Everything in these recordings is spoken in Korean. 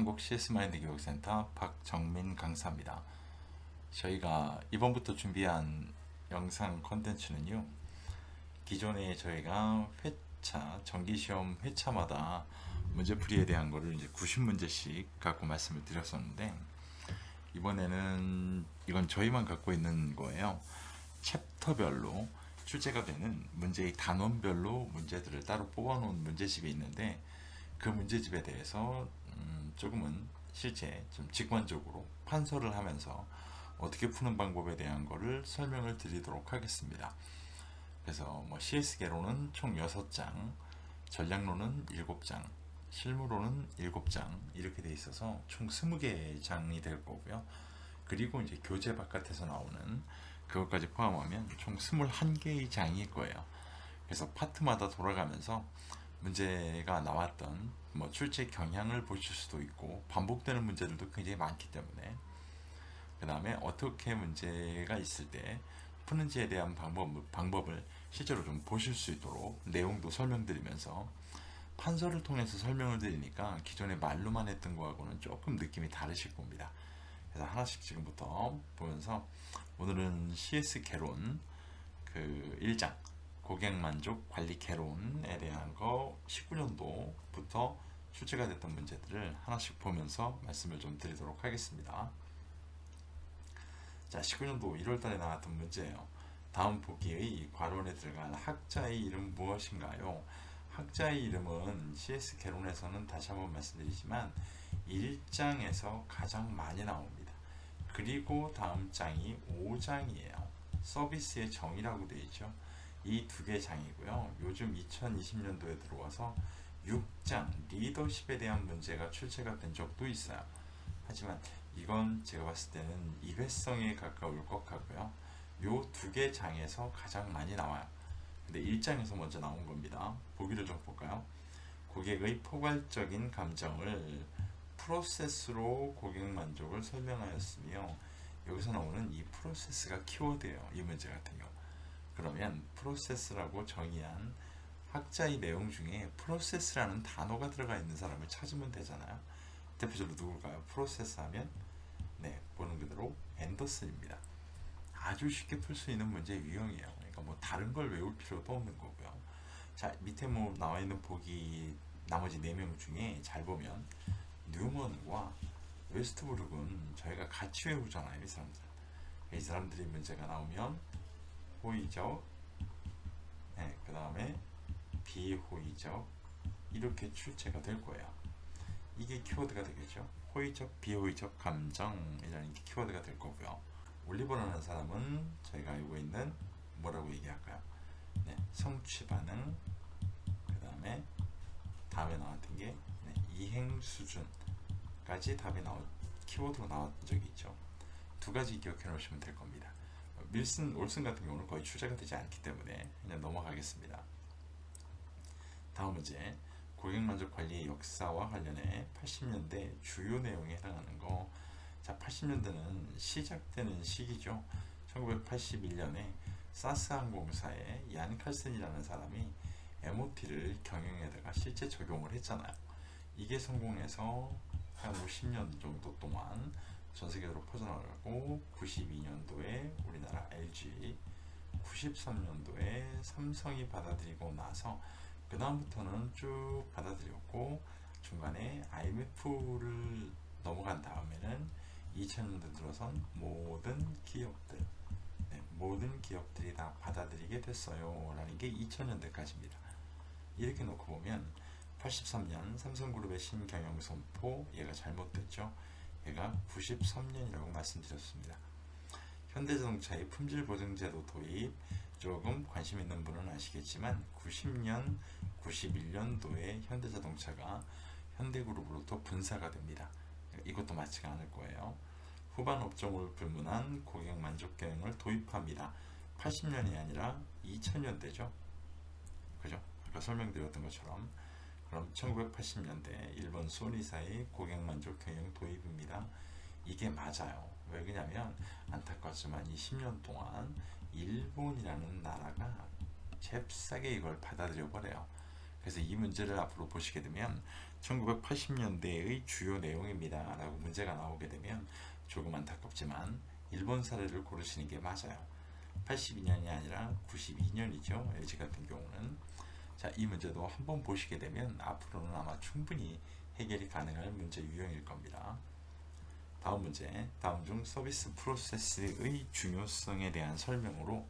한국 CS마인드 교육센터 박정민 강사입니다. 저희가 이번부터 준비한 영상 콘텐츠는요, 기존에 저희가 회차, 정기시험 회차마다 문제풀이에 대한 거를 이제 90문제씩 갖고 말씀을 드렸었는데, 이번에는 이건 저희만 갖고 있는 거예요. 챕터별로 출제가 되는 문제의 단원별로 문제들을 따로 뽑아놓은 문제집이 있는데, 그 문제집에 대해서 조금은 실제 좀 직관적으로 판서를 하면서 어떻게 푸는 방법에 대한 거를 설명을 드리도록 하겠습니다. 그래서 뭐 CS 개론은 총 6장, 전략론은 7장, 실무론은 7장 이렇게 돼 있어서 총 20개 장이 될 거고요. 그리고 이제 교재 바깥에서 나오는 그것까지 포함하면 총 21개의 장일 거예요. 그래서 파트마다 돌아가면서 문제가 나왔던 뭐 출제 경향을 보실 수도 있고, 반복되는 문제들도 굉장히 많기 때문에, 그 다음에 어떻게 문제가 있을 때 푸는지에 대한 방법을 실제로 좀 보실 수 있도록 내용도 설명드리면서, 판서를 통해서 설명을 드리니까 기존에 말로만 했던 거하고는 조금 느낌이 다르실 겁니다. 그래서 하나씩 지금부터 보면서, 오늘은 CS 개론 그 1장 고객만족 관리 개론에 대한 거 19년도부터 출제가 됐던 문제들을 하나씩 보면서 말씀을 좀 드리도록 하겠습니다. 자, 19년도 1월달에 나왔던 문제예요. 다음 보기의 괄호에 들어간 학자의 이름 무엇인가요? 학자의 이름은 CS 개론에서는 다시 한번 말씀드리지만 1장에서 가장 많이 나옵니다. 그리고 다음 장이 5장이에요. 서비스의 정의라고 되어 있죠. 이 두 개 장이고요. 요즘 2020년도에 들어와서 6장 리더십에 대한 문제가 출제가 된 적도 있어요. 하지만 이건 제가 봤을 때는 일회성에 가까울 것 같고요. 요 두 개 장에서 가장 많이 나와요. 근데 1장에서 먼저 나온 겁니다. 보기를 좀 볼까요? 고객의 포괄적인 감정을 프로세스로 고객 만족을 설명하였으며, 여기서 나오는 이 프로세스가 키워드예요. 이 문제 같은 경우. 그러면 프로세스라고 정의한 학자의 내용 중에 프로세스라는 단어가 들어가 있는 사람을 찾으면 되잖아요. 대표적으로 누굴까요? 프로세스 하면 보는 그대로 앤더슨입니다. 아주 쉽게 풀 수 있는 문제 유형이에요. 그러니까 뭐 다른 걸 외울 필요도 없는 거고요. 자, 밑에 뭐 나와 있는 보기 나머지 4명 중에 잘 보면 뉴먼과 웨스트브룩은 저희가 같이 외우잖아요. 이 사람들이 문제가 나오면 호의적, 그 다음에 비호의적, 이렇게 출제가 될 거예요. 이게 키워드가 되겠죠. 호의적, 비호의적 감정이라는 게 키워드가 될 거고요. 올리버라는 사람은 저희가 알고 있는 뭐라고 얘기할까요? 성취 반응, 그 다음에 나왔던 게 이행 수준까지 답이 키워드로 나왔던 적이 있죠. 두 가지 기억해 놓으시면 될 겁니다. 올슨 같은 경우는 거의 출제가 되지 않기 때문에 그냥 넘어가겠습니다. 다음 문제, 고객만족 관리의 역사와 관련해 80년대 주요 내용에 해당하는 거. 자, 80년대는 시작되는 시기죠. 1981년에 사스 항공사의 얀 칼슨이라는 사람이 MOT를 경영에다가 실제 적용을 했잖아요. 이게 성공해서 한 50년 정도 동안 전 세계로 퍼져나가고, 92년도에 우리나라 LG, 93년도에 삼성이 받아들이고 나서 그 다음부터는 쭉 받아들였고, 중간에 IMF를 넘어간 다음에는 2000년대 들어선 모든 기업들이 다 받아들이게 됐어요 라는 게 2000년대까지입니다. 이렇게 놓고 보면 83년 삼성그룹의 신경영 선포, 얘가 잘못됐죠. 얘가 93년이라고 말씀드렸습니다. 현대자동차의 품질보증제도 도입, 조금 관심 있는 분은 아시겠지만 90년, 91년도에 현대자동차가 현대그룹으로부터 분사가 됩니다. 이것도 맞지가 않을 거예요. 후반 업종을 불문한 고객 만족 경영을 도입합니다. 80년이 아니라 2000년대죠. 그죠? 아까 설명드렸던 것처럼. 그럼 1980년대 일본 소니사의 고객만족 경영 도입입니다. 이게 맞아요. 왜 그러냐면 안타깝지만 이 10년 동안 일본이라는 나라가 잽싸게 이걸 받아들여 버려요. 그래서 이 문제를 앞으로 보시게 되면 1980년대의 주요 내용입니다 라고 문제가 나오게 되면 조금 안타깝지만 일본 사례를 고르시는 게 맞아요. 82년이 아니라 92년이죠. LG 같은 경우는. 자, 이 문제도 한번 보시게 되면 앞으로는 아마 충분히 해결이 가능할 문제 유형일 겁니다. 다음 문제, 다음 중 서비스 프로세스의 중요성에 대한 설명으로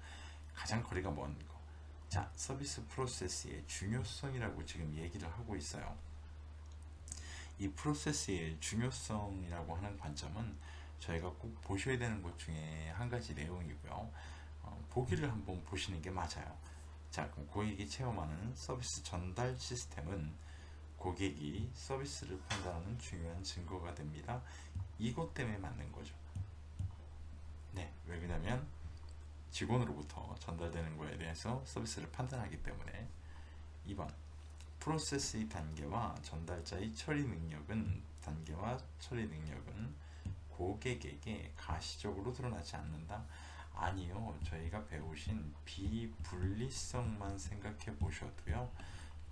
가장 거리가 먼 거. 자, 서비스 프로세스의 중요성이라고 지금 얘기를 하고 있어요. 이 프로세스의 중요성이라고 하는 관점은 저희가 꼭 보셔야 되는 것 중에 한 가지 내용이고요. 보기를 한번 보시는 게 맞아요. 자, 그럼 고객이 체험하는 서비스 전달 시스템은 고객이 서비스를 판단하는 중요한 증거가 됩니다. 이것 때문에 맞는 거죠. 네, 왜 그러냐면 직원으로부터 전달되는 거에 대해서 서비스를 판단하기 때문에. 2번, 프로세스의 단계와 전달자의 처리 능력은 고객에게 가시적으로 드러나지 않는다. 아니요, 저희가 배우신 비분리성만 생각해 보셔도요,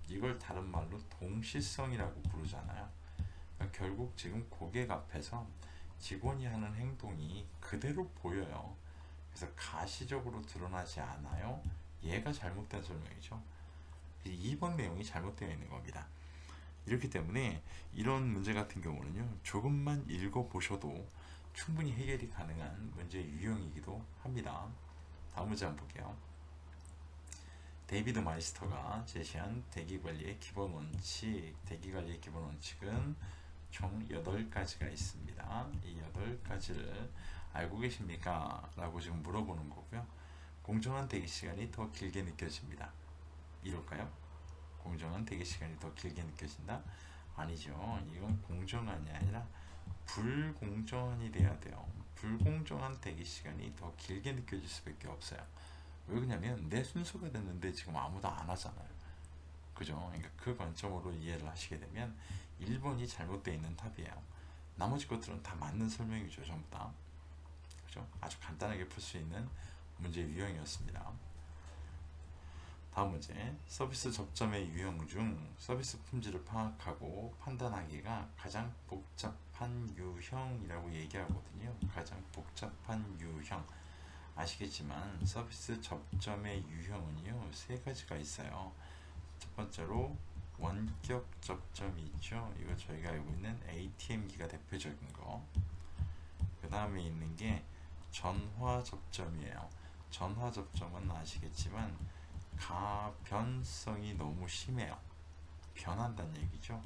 이걸 다른 말로 동시성이라고 부르잖아요. 그러니까 결국 지금 고객 앞에서 직원이 하는 행동이 그대로 보여요. 그래서 가시적으로 드러나지 않아요. 얘가 잘못된 설명이죠. 2번 내용이 잘못되어 있는 겁니다. 이렇기 때문에 이런 문제 같은 경우는요, 조금만 읽어보셔도 충분히 해결이 가능한 문제 유형이기도 합니다. 다음 문제 한번 볼게요. 데이비드 마이스터가 제시한 대기관리의 기본 원칙, 대기관리의 기본 원칙은 총 8가지가 있습니다. 이 8가지를 알고 계십니까? 라고 지금 물어보는 거고요. 공정한 대기 시간이 더 길게 느껴집니다. 이럴까요? 공정한 대기 시간이 더 길게 느껴진다? 아니죠. 이건 공정한이 아니라 불공정한이 돼야 돼요. 불공정한 대기 시간이 더 길게 느껴질 수밖에 없어요. 왜 그러냐면 내 순서가 됐는데 지금 아무도 안 하잖아요. 그죠? 그러니까 그 관점으로 이해를 하시게 되면 1번이 잘못되어 있는 답이에요. 나머지 것들은 다 맞는 설명이죠. 전부 다. 그죠? 아주 간단하게 풀 수 있는 문제 유형이었습니다. 다음 문제, 서비스 접점의 유형 중 서비스 품질을 파악하고 판단하기가 가장 복잡한 유형이라고 얘기하거든요. 가장 복잡한 유형. 아시겠지만 서비스 접점의 유형은요, 3가지가 있어요. 첫 번째로 원격 접점이 있죠. 이거 저희가 알고 있는 ATM기가 대표적인 거. 그 다음에 있는 게 전화 접점이에요. 전화 접점은 아시겠지만 가변성이 너무 심해요. 변한다는 얘기죠.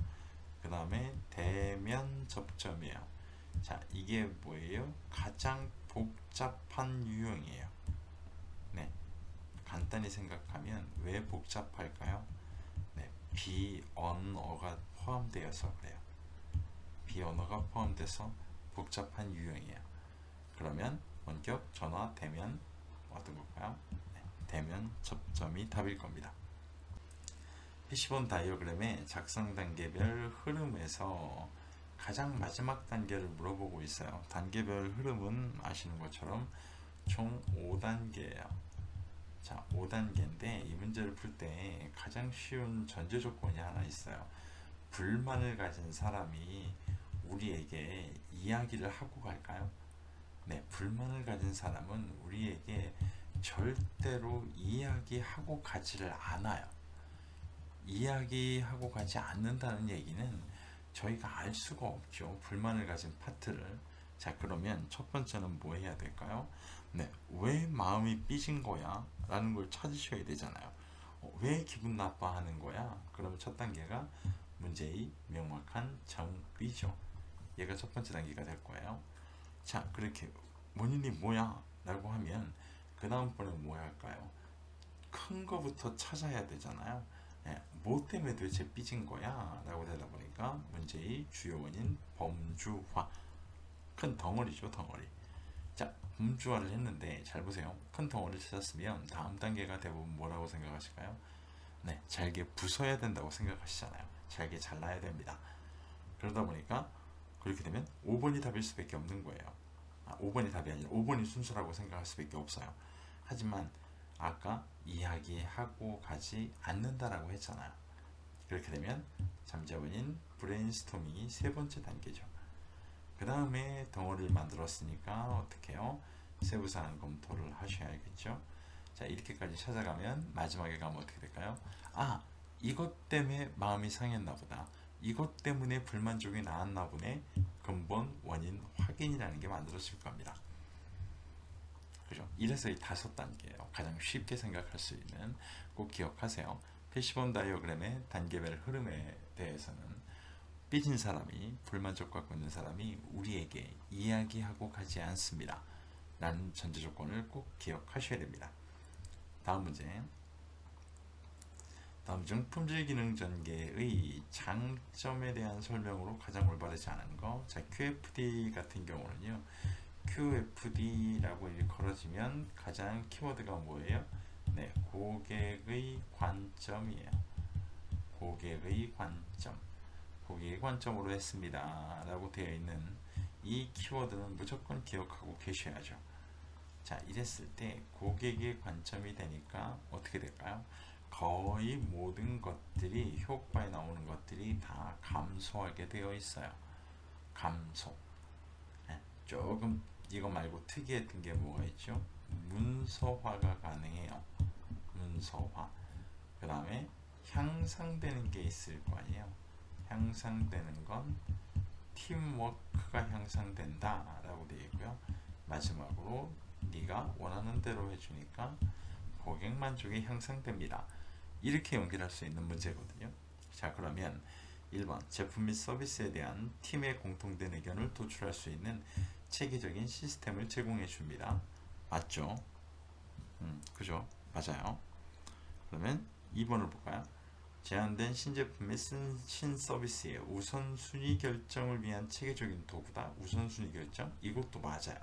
그 다음에 대면 접점이에요. 자, 이게 뭐예요? 가장 복잡한 유형이에요. 네, 간단히 생각하면 왜 복잡할까요? 네, 비언어가 포함되어서 그래요. 비언어가 포함돼서 복잡한 유형이에요. 그러면 원격, 전화, 대면 어떤 걸까요? 네, 대면 접점이 답일 겁니다. PC본 다이어그램의 작성 단계별 흐름에서 가장 마지막 단계를 물어보고 있어요. 단계별 흐름은 아시는 것처럼 총 5단계예요. 자, 5단계인데 이 문제를 풀 때 가장 쉬운 전제 조건이 하나 있어요. 불만을 가진 사람이 우리에게 이야기를 하고 갈까요? 네, 불만을 가진 사람은 우리에게 절대로 이야기하고 가지를 않아요. 이야기하고 가지 않는다는 얘기는 저희가 알 수가 없죠. 불만을 가진 파트를. 자, 그러면 첫 번째는 뭐 해야 될까요? 네, 왜 마음이 삐진 거야? 라는 걸 찾으셔야 되잖아요. 왜 기분 나빠하는 거야? 그러면 첫 단계가 문제의 명확한 정의죠. 얘가 첫 번째 단계가 될 거예요. 자, 그렇게 원인이 뭐야? 라고 하면 그 다음번에 뭐 할까요? 큰 거부터 찾아야 되잖아요. 네, 뭐 때문에 도대체 삐진 거야? 라고 되다 보니까 문제의 주요 원인 범주화. 큰 덩어리죠, 덩어리. 자, 범주화를 했는데 잘 보세요. 큰 덩어리를 찾았으면 다음 단계가 대부분 뭐라고 생각하실까요? 네, 잘게 부숴야 된다고 생각하시잖아요. 잘게 잘라야 됩니다. 그러다 보니까 그렇게 되면 5번이 답일 수밖에 없는 거예요. 5번이 답이 아니라 5번이 순서라고 생각할 수밖에 없어요. 하지만 아까 이야기하고 가지 않는다라고 했잖아요. 그렇게 되면 잠재원인 브레인스토밍이 세 번째 단계죠. 그 다음에 덩어리를 만들었으니까 어떻게 해요? 세부사항 검토를 하셔야겠죠. 자, 이렇게까지 찾아가면 마지막에 가면 어떻게 될까요? 아, 이것 때문에 마음이 상했나 보다. 이것 때문에 불만족이 나왔나 보네. 근본 원인 확인이라는 게 만들어질 겁니다. 그죠? 이래서 이 5단계예요. 가장 쉽게 생각할 수 있는. 꼭 기억하세요. 패시본 다이어그램의 단계별 흐름에 대해서는 삐진 사람이, 불만족 갖고 있는 사람이 우리에게 이야기하고 가지 않습니다. 라는 전제 조건을 꼭 기억하셔야 됩니다. 다음 문제. 다음 중 품질 기능 전개의 장점에 대한 설명으로 가장 올바르지 않은 거. 자, QFD 같은 경우는요. QFD라고 걸어지면 가장 키워드가 뭐예요? 네, 고객의 관점이에요. 고객의 관점. 고객의 관점으로 했습니다. 라고 되어 있는 이 키워드는 무조건 기억하고 계셔야죠. 자, 이랬을 때 고객의 관점이 되니까 어떻게 될까요? 거의 모든 것들이 효과에 나오는 것들이 다 감소하게 되어 있어요. 감소. 네, 조금 이거 말고 특이했던 게 뭐가 있죠? 문서화가 가능해요. 문서화. 그 다음에 향상되는 게 있을 거 아니에요. 향상되는 건 팀워크가 향상된다 라고 되어 있고요. 마지막으로 네가 원하는 대로 해주니까 고객 만족이 향상됩니다. 이렇게 연결할 수 있는 문제거든요. 자, 그러면 1번 제품 및 서비스에 대한 팀의 공통된 의견을 도출할 수 있는 체계적인 시스템을 제공해 줍니다. 맞죠? 그죠? 맞아요. 그러면 2번을 볼까요? 제한된 신제품 및 신서비스의 우선순위 결정을 위한 체계적인 도구다. 우선순위 결정? 이것도 맞아요.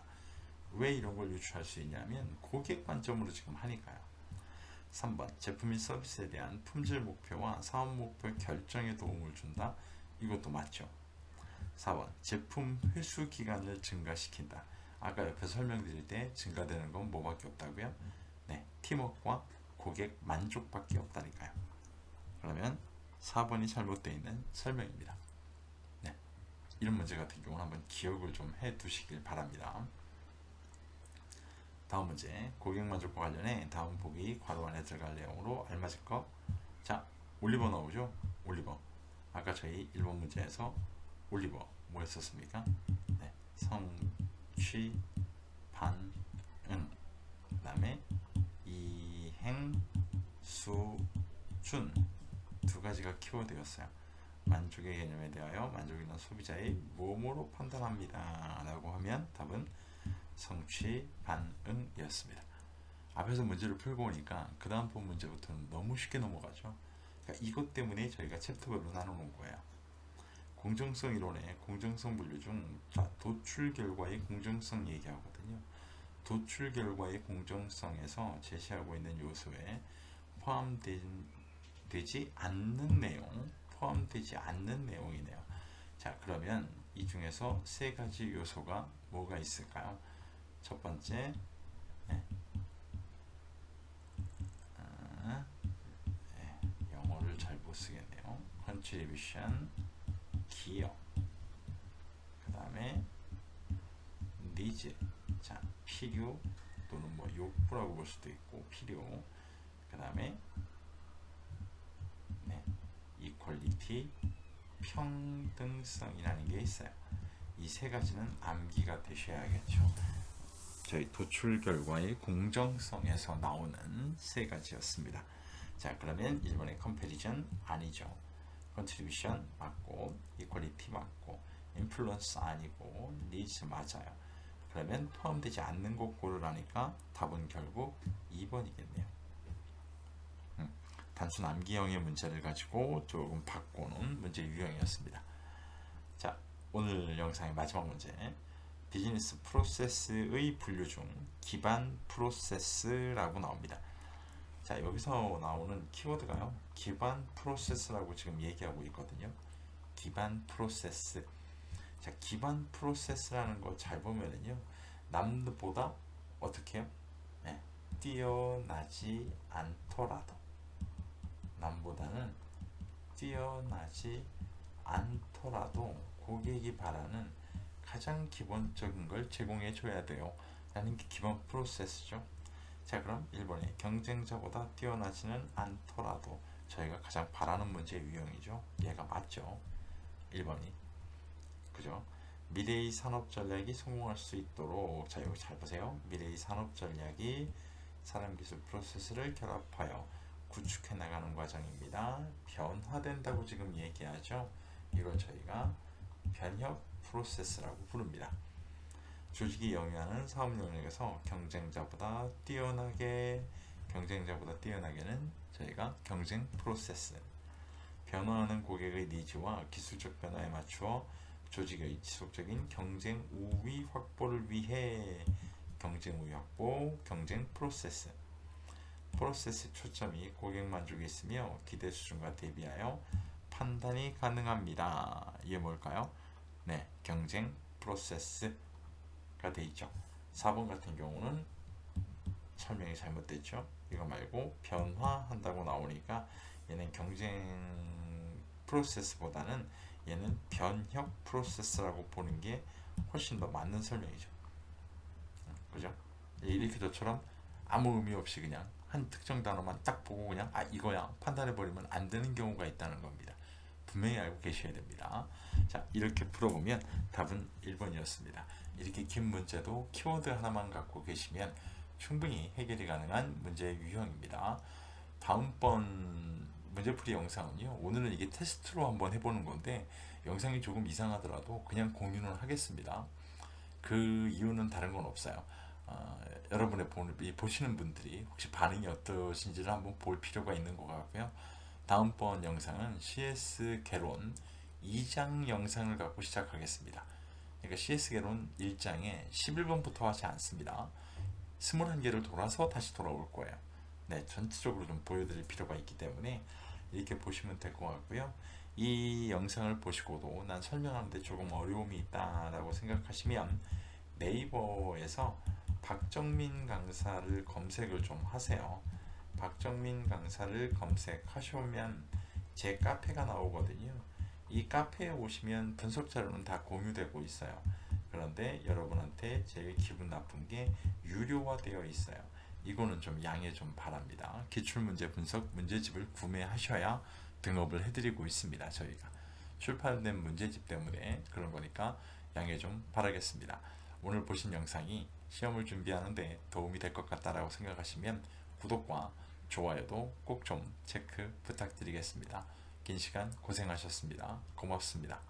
왜 이런 걸 유추할 수 있냐면 고객 관점으로 지금 하니까요. 3번 제품 및 서비스에 대한 품질 목표와 사업 목표 결정에 도움을 준다. 이것도 맞죠. 4번 제품 회수 기간을 증가시킨다. 아까 옆에 설명드릴 때 증가되는 건 뭐밖에 없다고요? 네, 팀워크와 고객 만족밖에 없다니까요. 그러면 4번이 잘못되어 있는 설명입니다. 네, 이런 문제 같은 경우는 한번 기억을 좀 해 두시길 바랍니다. 다음 문제, 고객 만족과 관련해 다음 보기 괄호 안에 들어갈 내용으로 알맞을 거. 자, 올리버 나오죠? 올리버. 아까 저희 1번 문제에서 올리버 뭐 했었습니까? 네, 성취, 반응, 그 다음에 이행, 수준 두 가지가 키워드였어요. 만족의 개념에 대하여 만족 있는 소비자의 뭐뭐로 판단합니다 라고 하면 답은 성취, 반응이었습니다. 앞에서 문제를 풀고 오니까 그 다음 번 문제부터는 너무 쉽게 넘어가죠. 그러니까 이것 때문에 저희가 챕터별로 나눠놓은 거예요. 공정성 이론의 공정성 분류 중 도출 결과의 공정성 얘기하거든요. 도출 결과의 공정성에서 제시하고 있는 요소에 포함되지 않는 내용이네요. 자, 그러면 이 중에서 세 가지 요소가 뭐가 있을까요? 첫 번째, 네. 영어를 잘 못 쓰겠네요. contribution, 기여. 그 다음에 needs, 자, 필요 또는 뭐 욕구라고 볼 수도 있고 필요. 그 다음에 네, equality, 평등성이라는 게 있어요. 이 세 가지는 암기가 되셔야겠죠. 저희 도출 결과의 공정성에서 나오는 세 가지였습니다. 자, 그러면 1번의 comparison 아니죠. contribution 맞고, equality 맞고, influence 아니고, needs 맞아요. 그러면 포함되지 않는 거 고르라니까 답은 결국 2번이겠네요. 단순 암기형의 문제를 가지고 조금 바꿔놓은 문제 유형이었습니다. 자, 오늘 영상의 마지막 문제. 비즈니스 프로세스의 분류 중 기반 프로세스라고 나옵니다. 자, 여기서 나오는 키워드가요. 기반 프로세스라고 지금 얘기하고 있거든요. 기반 프로세스. 자, 기반 프로세스라는 거 잘 보면은요. 남들보다 어떻게 해요? 네, 뛰어나지 않더라도 남보다는 뛰어나지 않더라도 고객이 바라는 가장 기본적인 걸 제공해 줘야 돼요 라는 게 기본 프로세스죠. 자, 그럼 1번에 경쟁자보다 뛰어나지는 않더라도 저희가 가장 바라는 문제의 유형이죠. 얘가 맞죠. 1번이. 그죠? 미래의 산업 전략이 성공할 수 있도록, 자, 여기 잘 보세요. 미래의 산업 전략이 사람, 기술, 프로세스를 결합하여 구축해 나가는 과정입니다. 변화된다고 지금 얘기하죠. 이걸 저희가 변혁 프로세스라고 부릅니다. 조직이 영위하는 사업 영역에서 경쟁자보다 뛰어나게는 저희가 경쟁 프로세스, 변화하는 고객의 니즈와 기술적 변화에 맞추어 조직의 지속적인 경쟁 우위 확보를 위해 경쟁 우위 확보, 경쟁 프로세스. 프로세스 초점이 고객 만족에 있으며 기대 수준과 대비하여 판단이 가능합니다. 이게 뭘까요? 네, 경쟁 프로세스가 돼 있죠. 4번 같은 경우는 설명이 잘못됐죠. 이거 말고 변화한다고 나오니까 얘는 경쟁 프로세스보다는 얘는 변혁 프로세스라고 보는 게 훨씬 더 맞는 설명이죠. 그죠? 이렇게 저처럼 아무 의미 없이 그냥 한 특정 단어만 딱 보고 그냥 이거야 판단해버리면 안 되는 경우가 있다는 겁니다. 분명히 알고 계셔야 됩니다. 자, 이렇게 풀어보면 답은 1번이었습니다. 이렇게 긴 문제도 키워드 하나만 갖고 계시면 충분히 해결이 가능한 문제의 유형입니다. 다음번 문제풀이 영상은요, 오늘은 이게 테스트로 한번 해보는 건데 영상이 조금 이상하더라도 그냥 공유는 하겠습니다. 그 이유는 다른 건 없어요. 여러분의 보시는 분들이 혹시 반응이 어떠신지를 한번 볼 필요가 있는 것 같고요. 다음번 영상은 CS 개론 2장 영상을 갖고 시작하겠습니다. 그러니까 CS 개론 1장에 11번부터 하지 않습니다. 21개를 돌아서 다시 돌아올 거예요. 네, 전체적으로 좀 보여드릴 필요가 있기 때문에 이렇게 보시면 될 것 같고요. 이 영상을 보시고도 난 설명하는데 조금 어려움이 있다라고 생각하시면 네이버에서 박정민 강사를 검색을 좀 하세요. 박정민 강사를 검색하시면 제 카페가 나오거든요. 이 카페에 오시면 분석 자료는 다 공유되고 있어요. 그런데 여러분한테 제일 기분 나쁜 게 유료화되어 있어요. 이거는 좀 양해 좀 바랍니다. 기출문제 분석 문제집을 구매하셔야 등업을 해드리고 있습니다. 저희가 출판된 문제집 때문에 그런 거니까 양해 좀 바라겠습니다. 오늘 보신 영상이 시험을 준비하는데 도움이 될 것 같다라고 생각하시면 구독과 좋아요도 꼭 좀 체크 부탁드리겠습니다. 긴 시간 고생하셨습니다. 고맙습니다.